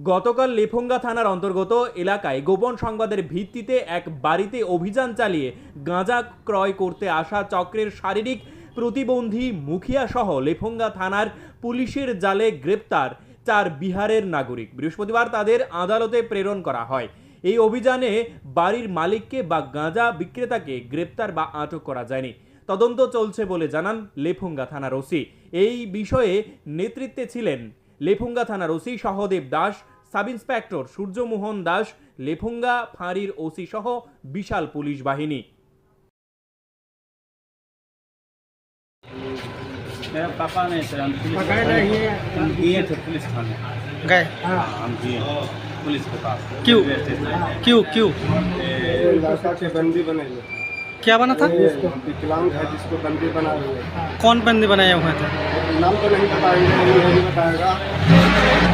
গতকাল লেফুঙ্গা থানার অন্তর্গত এলাকায় গোপন সংবাদের ভিত্তিতে এক বাড়িতে অভিযান চালিয়ে গাঁজা ক্রয় করতে আসা চক্রের শারীরিক প্রতিবন্ধী মুখিয়া সহ লেফুঙ্গা থানার পুলিশের জালে গ্রেপ্তার 4 বিহারের নাগরিক। বৃহস্পতিবার তাদের আদালতে প্রেরণ করা হয়। এই অভিযানে বাড়ির মালিককে বা গাঁজা বিক্রেতাকে গ্রেপ্তার বা আটক করা যায়নি। তদন্ত চলছে বলে জানান লেফুঙ্গা থানার ওসি। এই বিষয়ে নেতৃত্বে ছিলেন লেফুঙ্গা থানার OC Sahadev Das, sub inspector Suryamohan Das, Lefunga ফাঁড়ির ওসি সহ বিশাল পুলিশ বাহিনী। मेरा पापा नहीं थे, हम दिए थे पुलिस थाने गए। हम दिए पुलिस के पास। क्यों? Railway station. क्यों क्यों लड़का के बंदी बनाई है। क्या बना था? जिसको विकलांग है जिसको बंदी बना हुई है। कौन बंदी बनाए हुए थे? नाम तो नहीं बताएंगे, नहीं बताएगा।